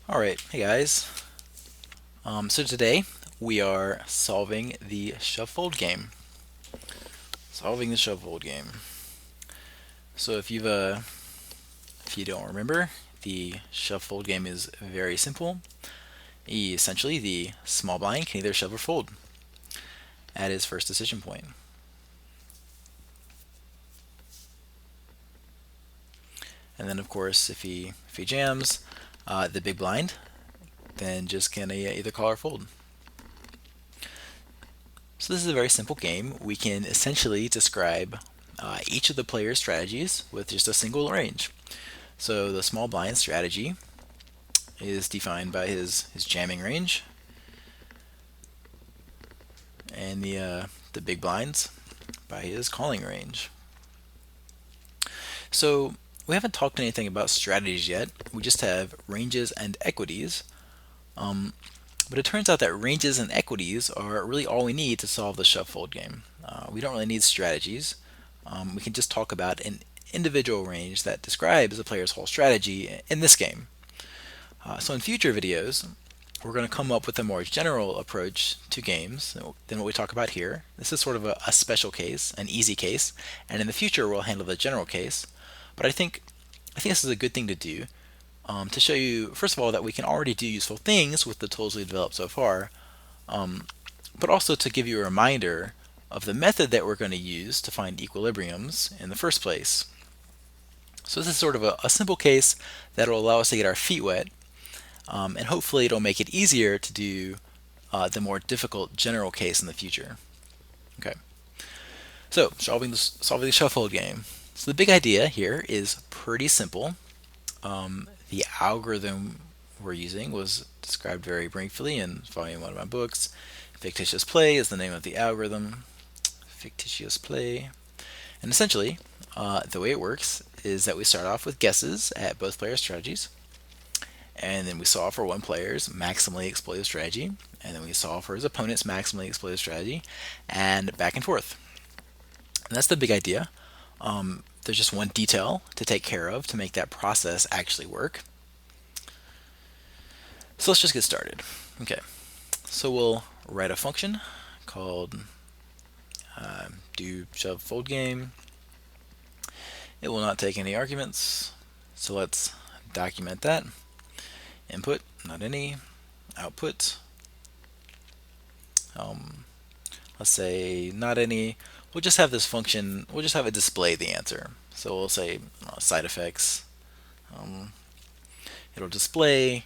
Alright, hey guys. So today we are solving the shuffled game. Solving the shuffled game. So if you don't remember, the shuffled game is very simple. Essentially, the small blind can either shove or fold at his first decision point. And then, of course, if he jams the big blind, then just can either call or fold. So this is a very simple game. We can essentially describe each of the player's strategies with just a single range. So the small blind strategy is defined by his jamming range, and the big blinds by his calling range. So we haven't talked anything about strategies yet. We just have ranges and equities. But it turns out that ranges and equities are really all we need to solve the shove-fold game. We don't really need strategies. We can just talk about an individual range that describes the player's whole strategy in this game. So in future videos, we're going to come up with a more general approach to games than what we talk about here. This is sort of a special case, an easy case, and in the future we'll handle the general case. But I think this is a good thing to do to show you, first of all, that we can already do useful things with the tools we've developed so far, but also to give you a reminder of the method that we're going to use to find equilibriums in the first place. So this is sort of a simple case that will allow us to get our feet wet, and hopefully it'll make it easier to do the more difficult general case in the future. Okay, so solving the shuffle game. So the big idea here is pretty simple. The algorithm we're using was described very briefly in volume 1 of my books. Fictitious play is the name of the algorithm. Fictitious play. And essentially, the way it works is that we start off with guesses at both players' strategies, and then we solve for one player's maximally exploitive strategy, and then we solve for his opponent's maximally exploitive strategy, and back and forth. And that's the big idea. There's just one detail to take care of to make that process actually work. So let's just get started. Okay, so we'll write a function called do shove fold game. It will not take any arguments, so let's document that. Input, not any. Output, let's say not any. We'll just have this function, we'll just have it display the answer. So we'll say side effects. It'll display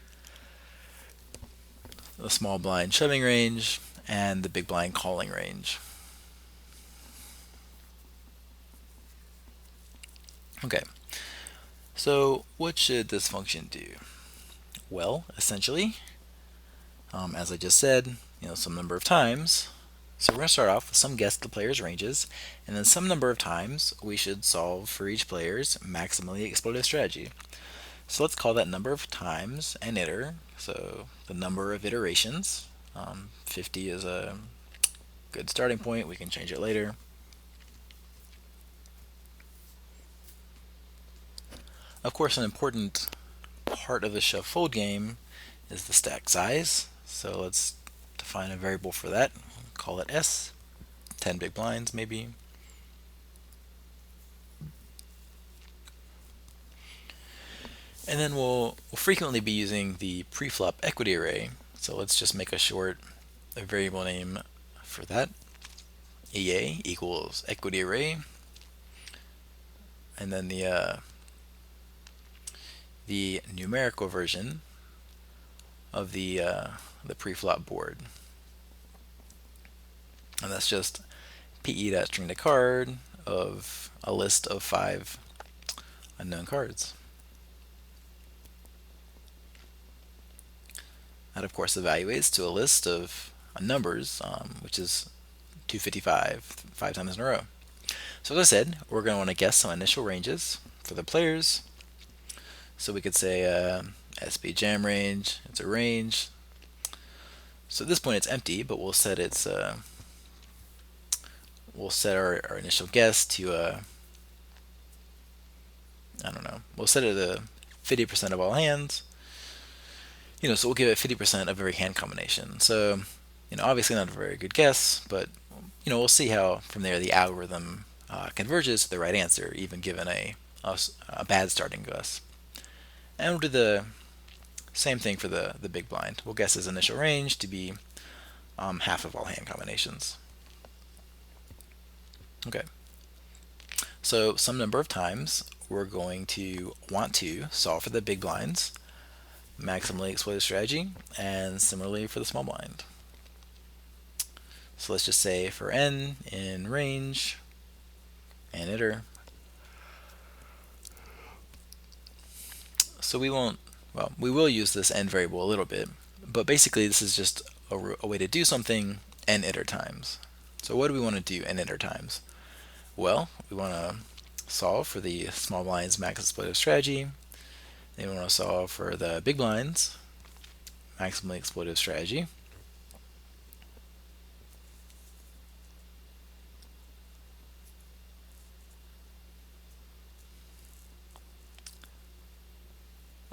the small blind shoving range and the big blind calling range. Okay, so what should this function do? Well, essentially, as I just said, some number of times. So we're going to start off with some guess at the player's ranges, and then some number of times we should solve for each player's maximally exploitive strategy. So let's call that number of times an iter. So the number of iterations. 50 is a good starting point. We can change it later. Of course, an important part of the shove fold game is the stack size. So let's define a variable for that. Call it S. 10 big blinds maybe. And then we'll frequently be using the preflop equity array. So let's just make a variable name for that. EA equals equity array. And then the numerical version of the preflop board. And that's just pe.string to card of a list of 5 unknown cards. That of course evaluates to a list of numbers, which is 255, 5 times in a row. So as I said, we're going to want to guess some initial ranges for the players. So we could say SB jam range, it's a range. So at this point it's empty, but we'll set our initial guess to I don't know. We'll set it to 50% of all hands. So we'll give it 50% of every hand combination. So, obviously not a very good guess, but we'll see how from there the algorithm converges to the right answer, even given a bad starting guess. And we'll do the same thing for the big blind. We'll guess his initial range to be half of all hand combinations. Okay. So some number of times we're going to want to solve for the big blinds, maximally exploited strategy, and similarly for the small blind. So let's just say for n in range and iter. So we will use this n variable a little bit, but basically this is just a way to do something n iter times. So what do we want to do n iter times? Well, we want to solve for the small blinds max exploitive strategy. Then we want to solve for the big blinds maximally exploitive strategy.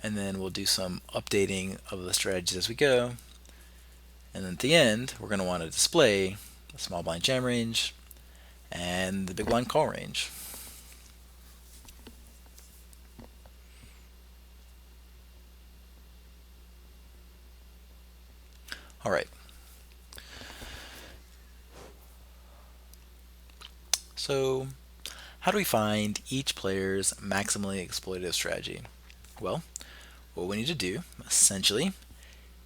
And then we'll do some updating of the strategies as we go. And then at the end, we're going to want to display the small blind jam range and the big blind call range. All right. So how do we find each player's maximally exploitative strategy? Well, what we need to do, essentially,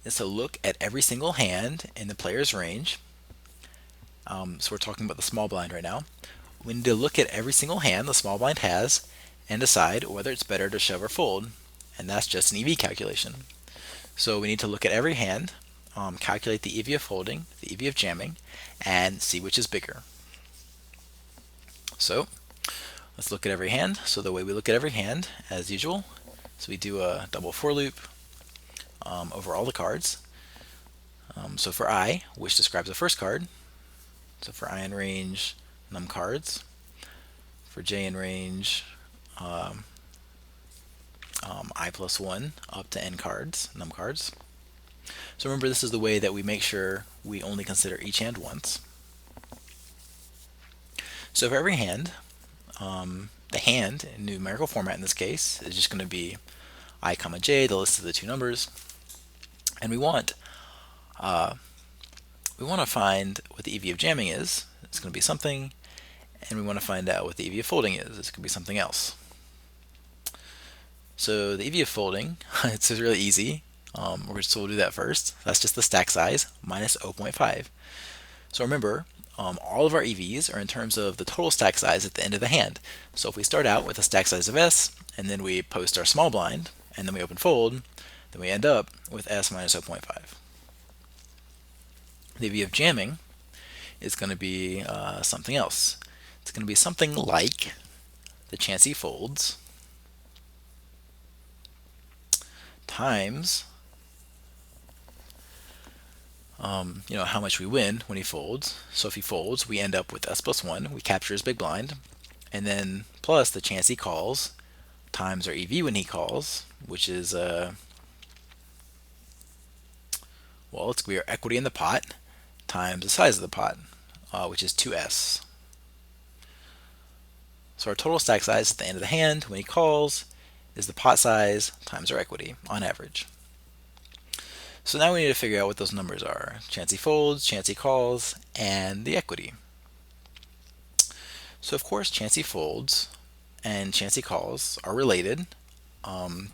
is to look at every single hand in the player's range. So we're talking about the small blind right now. We need to look at every single hand the small blind has and decide whether it's better to shove or fold, and that's just an EV calculation. So we need to look at every hand, calculate the EV of folding, the EV of jamming, and see which is bigger. So let's look at every hand. So the way we look at every hand, as usual, so we do a double for loop over all the cards. So for I, which describes the first card, so for I in range, num cards. For j in range, I plus 1 up to n cards, num cards. So remember, this is the way that we make sure we only consider each hand once. So for every hand, the hand in numerical format in this case is just going to be I comma j, the list of the two numbers, and we want to find what the EV of jamming is. It's going to be something, and we want to find out what the EV of folding is. It's going to be something else. So the EV of folding, it's really easy. We'll do that first. That's just the stack size minus 0.5. So remember, all of our EVs are in terms of the total stack size at the end of the hand. So if we start out with a stack size of S, and then we post our small blind, and then we open fold, then we end up with S minus 0.5. The EV of jamming is going to be something else. It's going to be something like the chance he folds times how much we win when he folds. So if he folds, we end up with S plus 1. We capture his big blind. And then plus the chance he calls times our EV when he calls, which is, it's going to be our equity in the pot times the size of the pot, which is 2S. So our total stack size at the end of the hand when he calls is the pot size times our equity on average. So now we need to figure out what those numbers are. Chance he folds, chance he calls, and the equity. So of course chance he folds and chance he calls are related.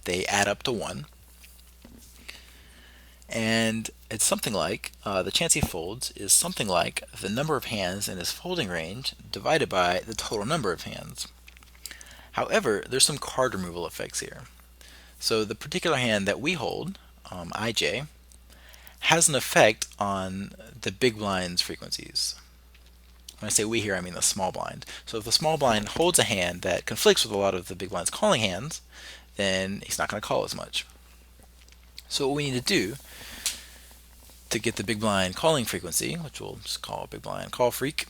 They add up to 1. And it's something like, the chance he folds is something like the number of hands in his folding range divided by the total number of hands. However, there's some card removal effects here. So the particular hand that we hold, IJ, has an effect on the big blind's frequencies. When I say we here, I mean the small blind. So if the small blind holds a hand that conflicts with a lot of the big blind's calling hands, then he's not going to call as much. So what we need to do to get the big blind calling frequency, which we'll just call big blind call freak,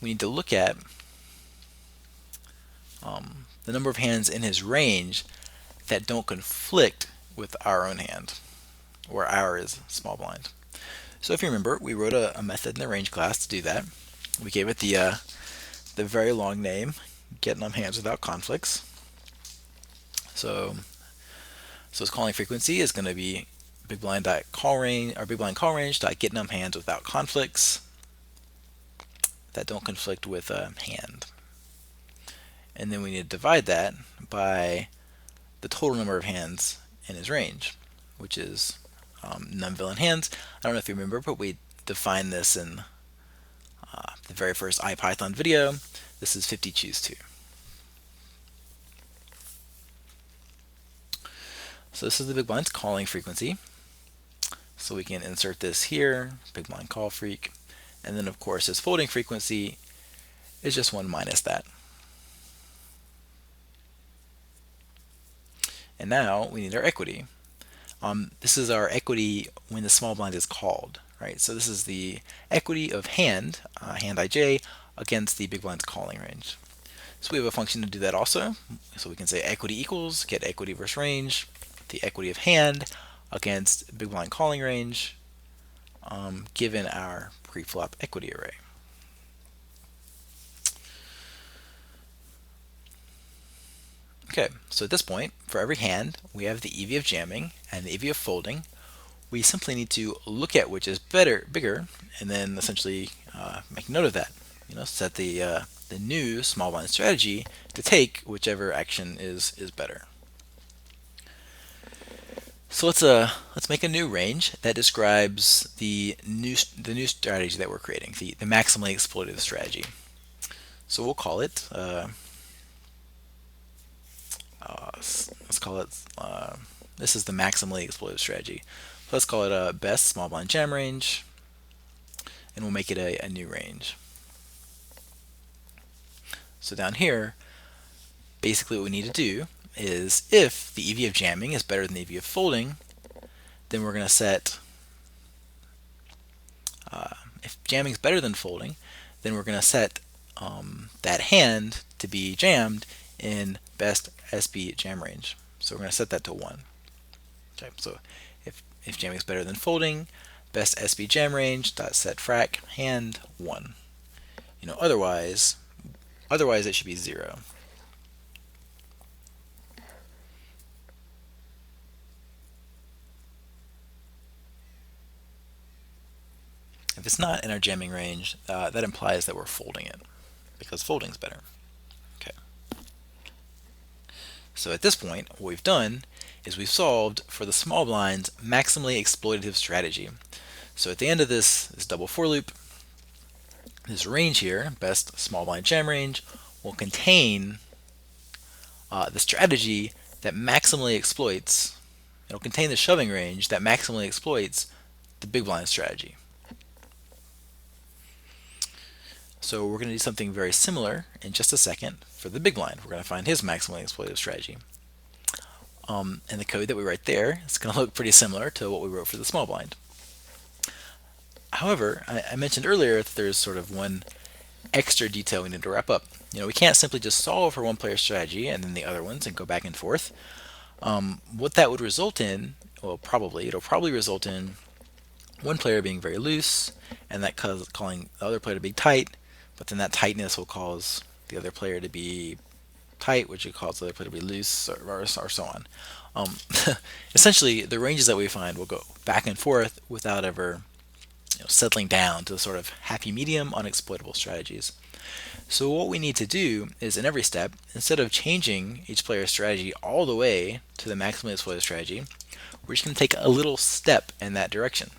we need to look at the number of hands in his range that don't conflict with our own hand. where our is small blind. So if you remember, we wrote a method in the range class to do that. We gave it the very long name, get num hands without conflicts. So its calling frequency is going to be big blind dot call range or big blind call range dot get num hands without conflicts that don't conflict with hand. And then we need to divide that by the total number of hands in his range, which is num villain hands. I don't know if you remember, but we defined this in the very first IPython video. This is 50 choose 2. So this is the big blind's calling frequency. So we can insert this here, big blind call freq, and then of course his folding frequency is just 1 minus that. And now we need our equity. This is our equity when the small blind is called, right? So this is the equity of hand, hand ij, against the big blind's calling range. So we have a function to do that also. So we can say equity equals get equity versus range, the equity of hand against big blind calling range, given our preflop equity array. Okay, so at this point, for every hand, we have the EV of jamming and the EV of folding. We simply need to look at which is bigger, and then essentially make note of that. Set the new small blind strategy to take whichever action is better. So let's make a new range that describes the new strategy that we're creating, the maximally exploitative strategy. So we'll call it let's call it this is the maximally exploitative strategy. So let's call it a best small blind jam range, and we'll make it a new range. So down here, basically what we need to do is if the EV of jamming is better than the EV of folding, then we're going to set, if jamming is better than folding, then we're going to set that hand to be jammed in best SB jam range. So we're going to set that to 1. Okay, so if jamming is better than folding, best SB jam range dot set frac hand 1. Otherwise it should be 0. If it's not in our jamming range, that implies that we're folding it, because folding's better. Okay. So at this point, what we've done is we've solved for the small blind's maximally exploitative strategy. So at the end of this double for loop, this range here, best small blind jam range, will contain the strategy that maximally exploits. It'll contain the shoving range that maximally exploits the big blind strategy. So we're going to do something very similar in just a second for the big blind. We're going to find his maximally exploitative strategy. And the code that we write there is going to look pretty similar to what we wrote for the small blind. However, I mentioned earlier that there's sort of one extra detail we need to wrap up. We can't simply just solve for one player's strategy and then the other ones and go back and forth. What that would result in, well, it'll probably result in one player being very loose and that calling the other player to be tight, but then that tightness will cause the other player to be tight, which would cause the other player to be loose, or so on. Essentially, the ranges that we find will go back and forth without ever settling down to the sort of happy medium unexploitable strategies. So what we need to do is in every step, instead of changing each player's strategy all the way to the maximally exploitative strategy, we're just going to take a little step in that direction.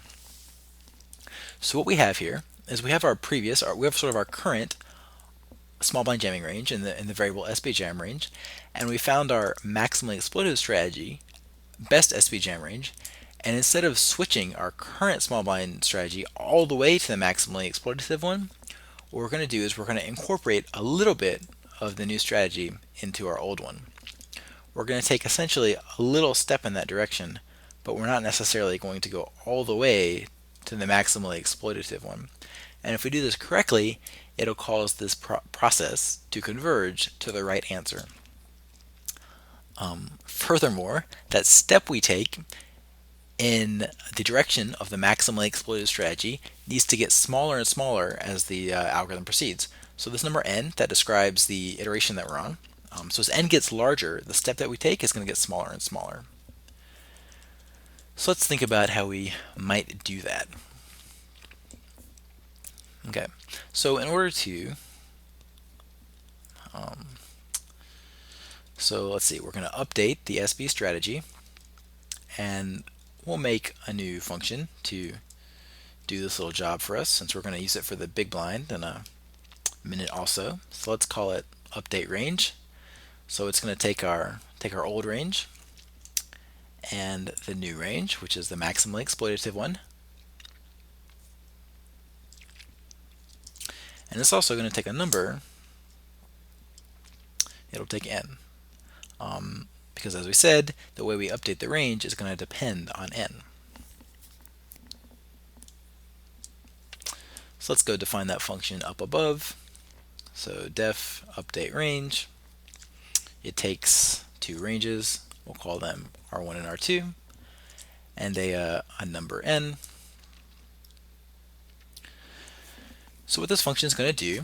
So what we have here is we have our current small blind jamming range in the variable SB jam range, and we found our maximally exploitative strategy, best SB jam range, and instead of switching our current small blind strategy all the way to the maximally exploitative one, what we're going to do is we're going to incorporate a little bit of the new strategy into our old one. We're going to take essentially a little step in that direction, but we're not necessarily going to go all the way to the maximally exploitative one. And if we do this correctly, it'll cause this process to converge to the right answer. Furthermore, that step we take in the direction of the maximally exploited strategy needs to get smaller and smaller as the algorithm proceeds. So this number n that describes the iteration that we're on. So as n gets larger, the step that we take is going to get smaller and smaller. So let's think about how we might do that. Okay, so in order to, so let's see, we're going to update the SB strategy, and we'll make a new function to do this little job for us, since we're going to use it for the big blind in a minute also. So let's call it update range. So it's going to take our old range and the new range, which is the maximally exploitative one. And it's also going to take a number. It'll take n. Because as we said, the way we update the range is going to depend on n. So let's go define that function up above. So def update range. It takes two ranges. We'll call them R1 and R2, and a number n. So what this function is going to do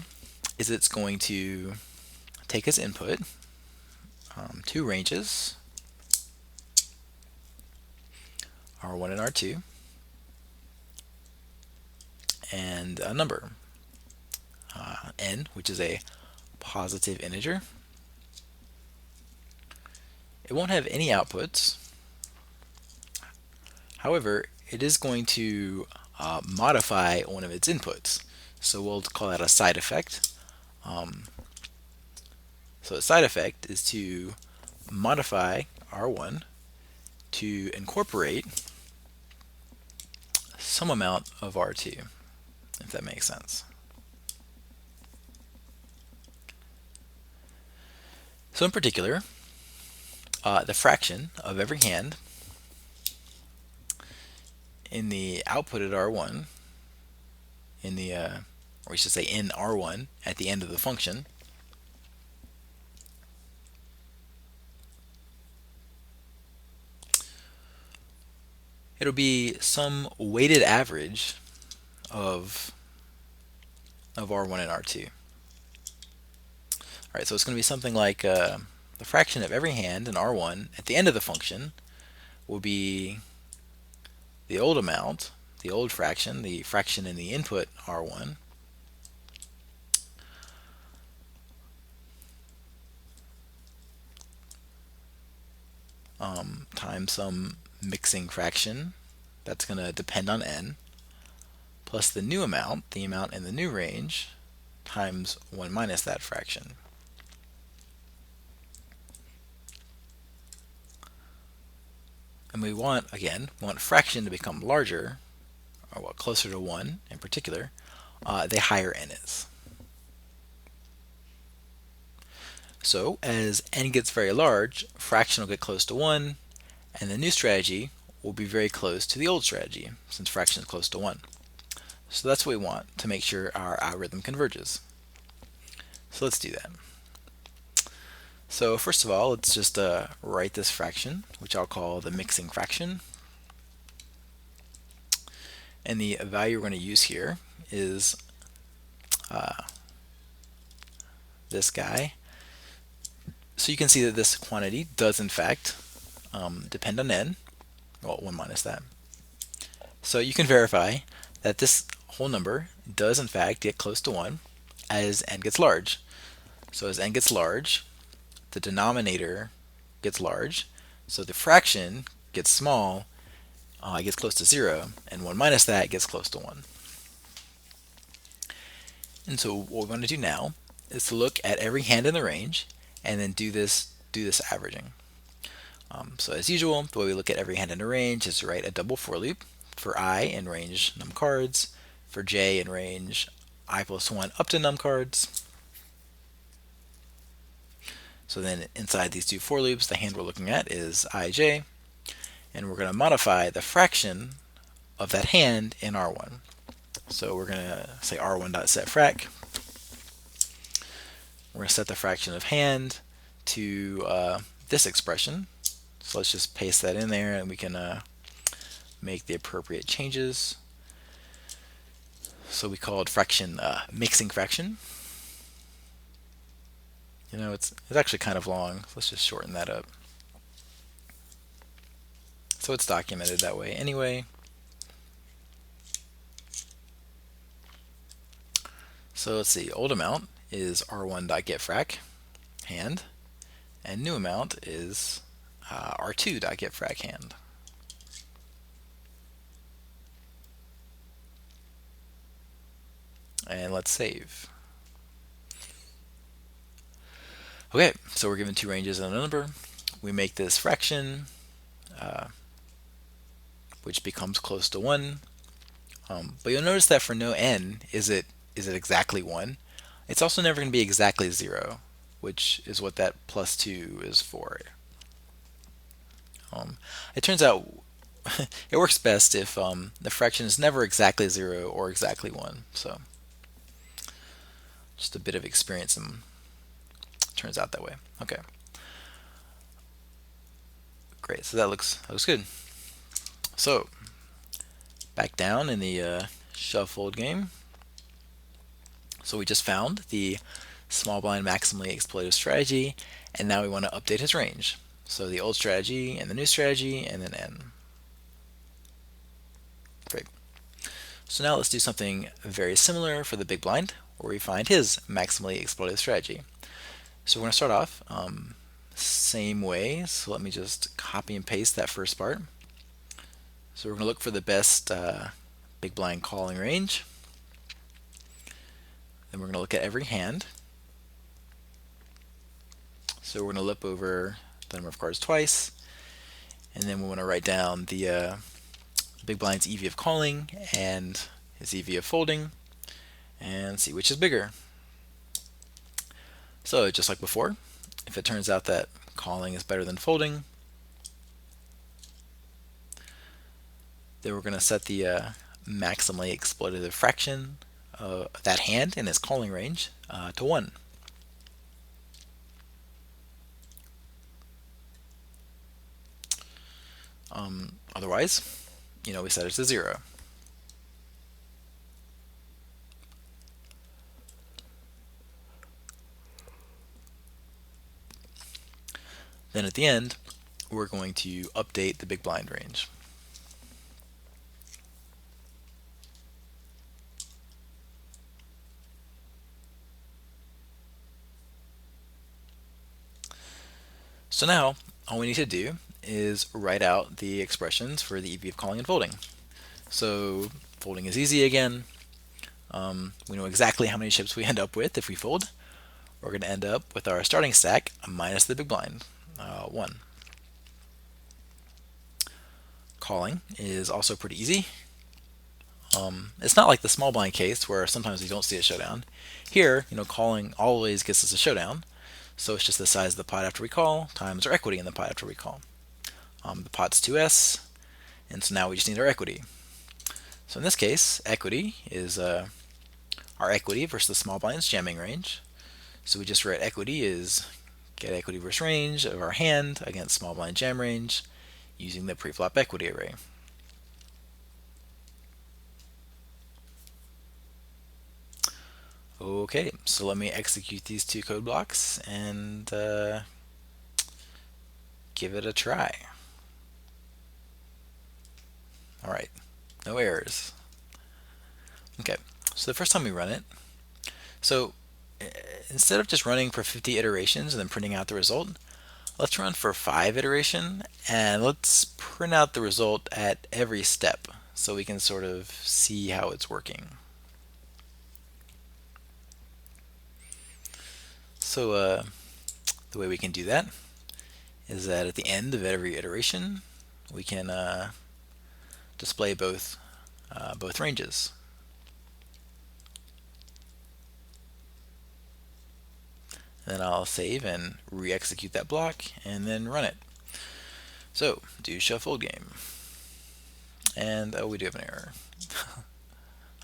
is it's going to take as input two ranges, R1 and R2, and a number, n, which is a positive integer. It won't have any outputs. However, it is going to modify one of its inputs. So we'll call that a side effect. So a side effect is to modify R1 to incorporate some amount of R2, if that makes sense. So in particular, the fraction of every hand in the output at R1, in the, or we should say in R1 at the end of the function, it'll be some weighted average of R1 and R2. Alright, so it's going to be something like the fraction of every hand in R1 at the end of the function will be the old amount, the old fraction, the fraction in the input R1, times some mixing fraction that's going to depend on n, plus the new amount, the amount in the new range, times 1 minus that fraction. And we want, again, fraction to become larger, or well, closer to 1 in particular, the higher n is. So as n gets very large, fraction will get close to 1, and the new strategy will be very close to the old strategy, since fraction is close to 1. So that's what we want to make sure our algorithm converges. So let's do that. So first of all, let's just write this fraction, which I'll call the mixing fraction. And the value we're going to use here is this guy. So you can see that this quantity does in fact depend on n. Well, 1 minus that. So you can verify that this whole number does in fact get close to 1 as n gets large. So as n gets large, the denominator gets large, so the fraction gets small, it gets close to 0, and 1 minus that gets close to 1. And so what we want to do now is to look at every hand in the range and then do this averaging. So as usual, the way we look at every hand in a range is to write a double for loop for I in range num cards, for j in range I plus 1 up to num cards. So then inside these two for loops, the hand we're looking at is ij, and we're going to modify the fraction of that hand in R1. So we're going to say R1.setFrac. We're going to set the fraction of hand to this expression. So let's just paste that in there, and we can make the appropriate changes. So we called fraction mixing fraction. It's actually kind of long. So let's just shorten that up. So it's documented that way anyway. So let's see, old amount is r1.getFrac hand, and new amount is r2.getFrac hand. And let's save. Okay, so we're given two ranges and a number. We make this fraction, which becomes close to 1. But you'll notice that for no n, is it exactly 1? It's also never going to be exactly 0, which is what that plus 2 is for. It turns out it works best if the fraction is never exactly 0 or exactly 1. So just a bit of experience, and it turns out that way. Okay, great. So that looks good. So back down in the shuffled game. So we just found the small blind maximally exploitive strategy, and now we want to update his range. So the old strategy and the new strategy, and then n. Great. So now let's do something very similar for the big blind, where we find his maximally exploitive strategy. So we're going to start off same way. So let me just copy and paste that first part. So we're going to look for the best big blind calling range. Then we're going to look at every hand. So we're going to loop over the number of cards twice, and then we want to write down the big blind's EV of calling and his EV of folding, and see which is bigger. So just like before, if it turns out that calling is better than folding, then we're going to set the maximally exploitative fraction of that hand in its calling range to 1. Otherwise, we set it to 0. Then at the end, we're going to update the big blind range. So now, all we need to do is write out the expressions for the EV of calling and folding. So folding is easy again. We know exactly how many chips we end up with if we fold. We're going to end up with our starting stack minus the big blind, 1. Calling is also pretty easy. It's not like the small blind case where sometimes we don't see a showdown. Here, calling always gets us a showdown. So it's just the size of the pot after we call times our equity in the pot after we call. The pot's 2s, and so now we just need our equity. So in this case, equity is our equity versus the small blind's jamming range. So we just write equity is get equity versus range of our hand against small blind jam range using the preflop equity array. Okay, so let me execute these two code blocks and give it a try. All right, no errors. Okay, so the first time we run it, so instead of just running for 50 iterations and then printing out the result, let's run for 5 iteration, and let's print out the result at every step so we can sort of see how it's working. So the way we can do that is that at the end of every iteration, we can display both ranges. Then I'll save and re-execute that block and then run it. So do shuffled game. And we do have an error.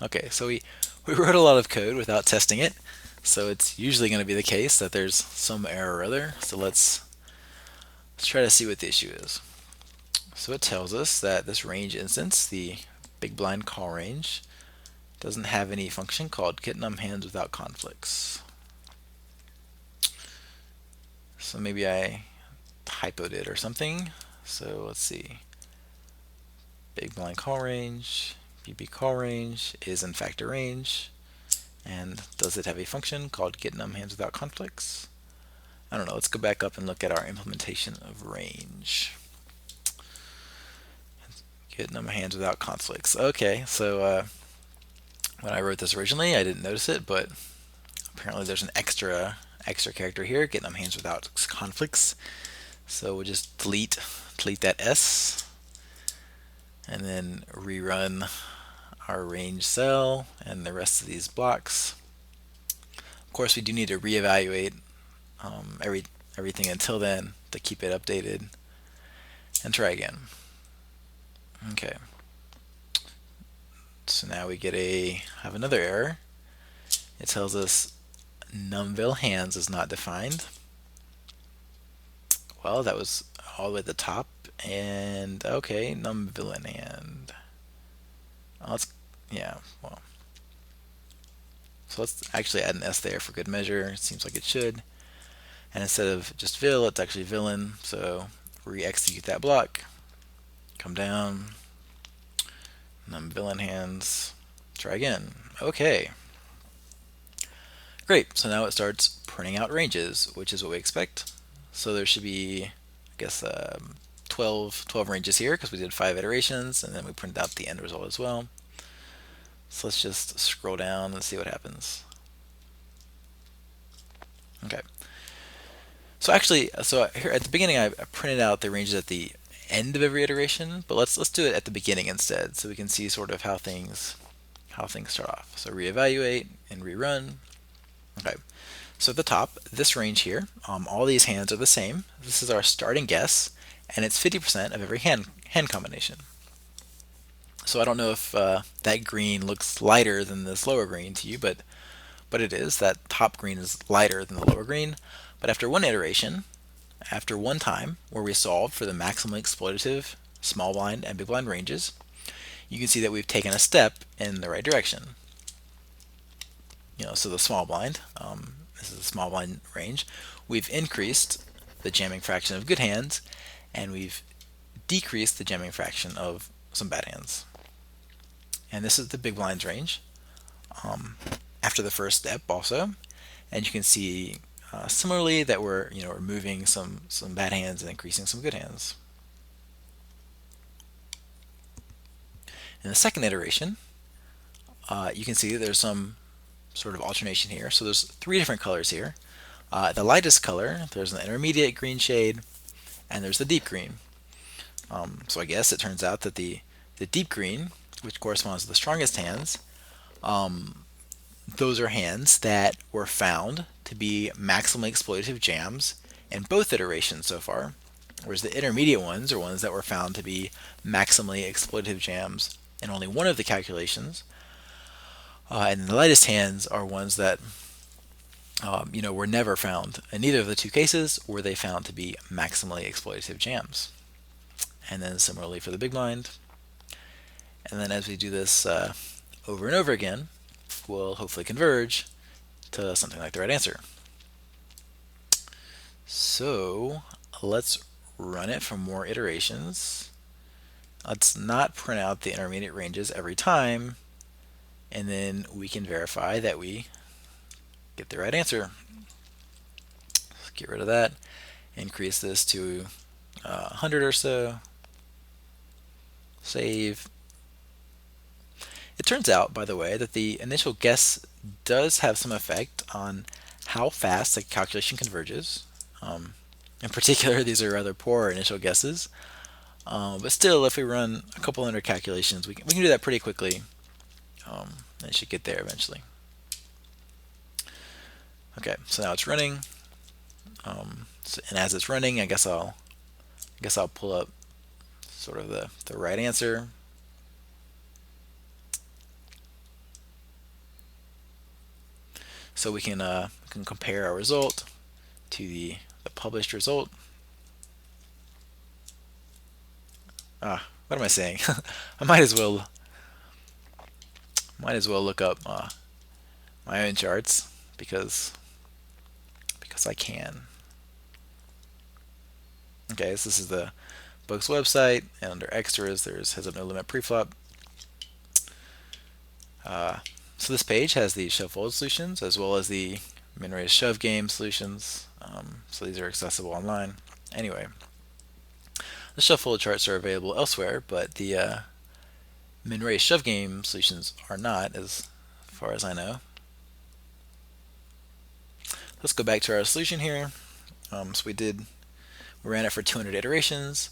Okay, so we wrote a lot of code without testing it. So it's usually going to be the case that there's some error or other. So let's try to see what the issue is. So it tells us that this range instance, the big blind call range, doesn't have any function called getNumHands without conflicts. So maybe I typoed it or something. So let's see. Big blind call range, BB call range is in fact a range. And does it have a function called getNumHands without conflicts? I don't know. Let's go back up and look at our implementation of range. GetNumHands without conflicts. Okay, so when I wrote this originally, I didn't notice it, but apparently there's an extra character here, getNumHands without conflicts. So we'll just delete that S, and then rerun our range cell and the rest of these blocks. Of course, we do need to reevaluate everything until then to keep it updated, and try again. Okay. So now we have another error. It tells us numVilHands is not defined. Well, that was all the way at the top, and okay, numVillainHand. Well. So let's actually add an S there for good measure. It seems like it should. And instead of just vil, it's actually villain. So re-execute that block. Come down. numVillainHands. Try again. Okay. Great. So now it starts printing out ranges, which is what we expect. So there should be, I guess, 12 ranges here because we did 5 iterations, and then we printed out the end result as well. So let's just scroll down and see what happens. Okay. So actually, here at the beginning, I printed out the ranges at the end of every iteration, but let's do it at the beginning instead, so we can see sort of how things start off. So reevaluate and rerun. Okay. So at the top, this range here, all these hands are the same. This is our starting guess, and it's 50% of every hand combination. So I don't know if that green looks lighter than this lower green to you, but it is. That top green is lighter than the lower green. But after one iteration, after one time where we solved for the maximally exploitative small blind and big blind ranges, you can see that we've taken a step in the right direction. So the small blind, this is a small blind range, we've increased the jamming fraction of good hands, and we've decreased the jamming fraction of some bad hands. And this is the big blinds range after the first step also, and you can see similarly that we're removing some bad hands and increasing some good hands. In the second iteration, you can see there's some sort of alternation here. So there's 3 different colors here. The lightest color, there's an intermediate green shade, and there's the deep green. So I guess it turns out that the deep green, which corresponds to the strongest hands, those are hands that were found to be maximally exploitative jams in both iterations so far, whereas the intermediate ones are ones that were found to be maximally exploitative jams in only one of the calculations, and the lightest hands are ones that were never found. In neither of the 2 cases were they found to be maximally exploitative jams. And then similarly for the big blind. And then as we do this over and over again, we'll hopefully converge to something like the right answer. So let's run it for more iterations. Let's not print out the intermediate ranges every time, and then we can verify that we get the right answer. Let's get rid of that, increase this to 100 or so, save. It turns out, by the way, that the initial guess does have some effect on how fast the calculation converges. In particular, these are rather poor initial guesses, but still, if we run a couple hundred calculations, we can do that pretty quickly. It should get there eventually. Okay, so now it's running, and as it's running, I guess I'll pull up sort of the right answer. So we can compare our result to the published result. What am I saying? I might as well look up my own charts because I can. Okay, so this is the book's website, and under extras, there's heads up no limit preflop. So this page has the shove fold solutions as well as the min raise shove game solutions. So these are accessible online. Anyway, the shove fold charts are available elsewhere, but the min raise shove game solutions are not, as far as I know. Let's go back to our solution here. So we ran it for 200 iterations.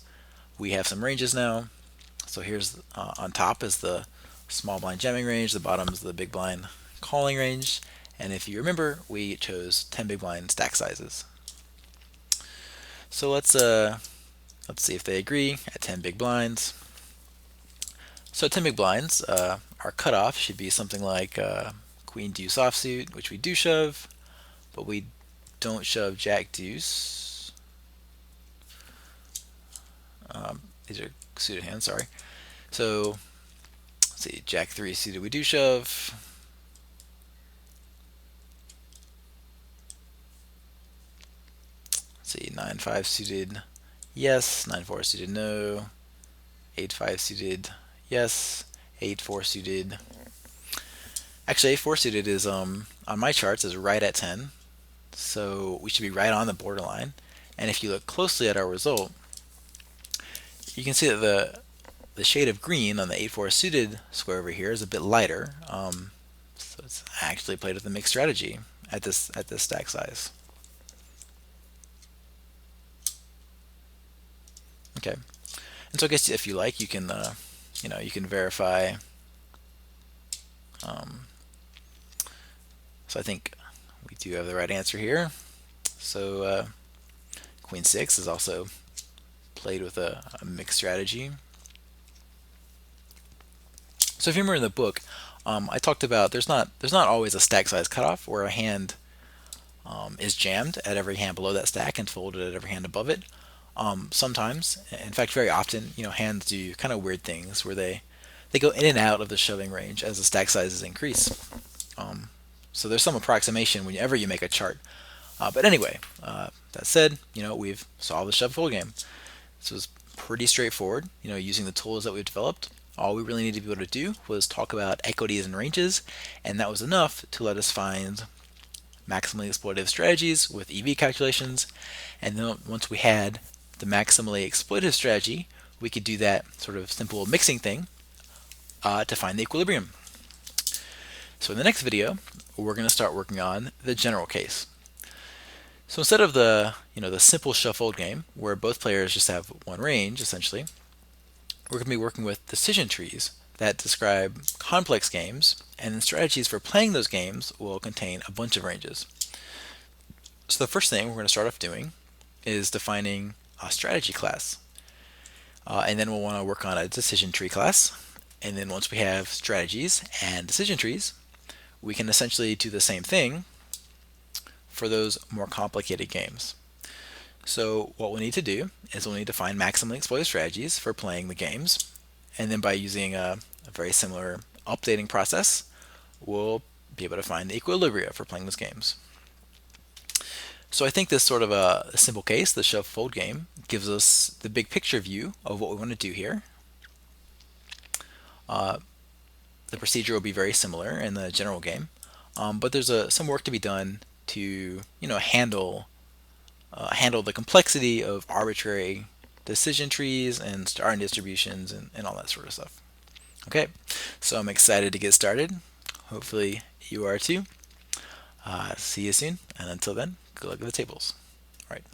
We have some ranges now. So here's on top is the small blind jamming range, the bottom is the big blind calling range, and if you remember, we chose 10 big blind stack sizes. So let's see if they agree at 10 big blinds. So 10 big blinds, our cutoff should be something like queen deuce offsuit, which we do shove, but we don't shove jack deuce. These are suited hands, sorry. So let's see, jack 3 suited we do shove. Let's see, 9-5 suited yes, 9-4 suited no, 8-5 suited yes, 8-4 suited. Actually, 8-4 suited is on my charts is right at 10, so we should be right on the borderline. And if you look closely at our result, you can see that the shade of green on the 8-4 suited square over here is a bit lighter. So it's actually played with a mixed strategy at this stack size. Okay, and so I guess if you like, you can you can verify. So I think we do have the right answer here. So queen 6 is also played with a mixed strategy. So if you remember in the book, I talked about there's not always a stack size cutoff where a hand is jammed at every hand below that stack and folded at every hand above it. Sometimes, in fact, very often, hands do kind of weird things where they go in and out of the shoving range as the stack sizes increase. So there's some approximation whenever you make a chart. But anyway, that said, we've solved the shove fold game. This was pretty straightforward. Using the tools that we've developed, all we really needed to be able to do was talk about equities and ranges, and that was enough to let us find maximally exploitative strategies with EV calculations. And then once we had the maximally exploitative strategy, we could do that sort of simple mixing thing to find the equilibrium. So in the next video, we're going to start working on the general case. So instead of the simple shove fold game where both players just have one range essentially, we're going to be working with decision trees that describe complex games, and then strategies for playing those games will contain a bunch of ranges. So the first thing we're going to start off doing is defining a strategy class, and then we'll want to work on a decision tree class. And then once we have strategies and decision trees, we can essentially do the same thing for those more complicated games. So what we need to do is we'll need to find maximally exploited strategies for playing the games, and then by using a very similar updating process, we'll be able to find the equilibria for playing those games. So I think this sort of a simple case, the shove fold game, gives us the big picture view of what we want to do here. The procedure will be very similar in the general game, but there's some work to be done to handle the complexity of arbitrary decision trees and star distributions and all that sort of stuff. Okay, so I'm excited to get started. Hopefully you are too. See you soon, and until then, good luck with the tables. All right.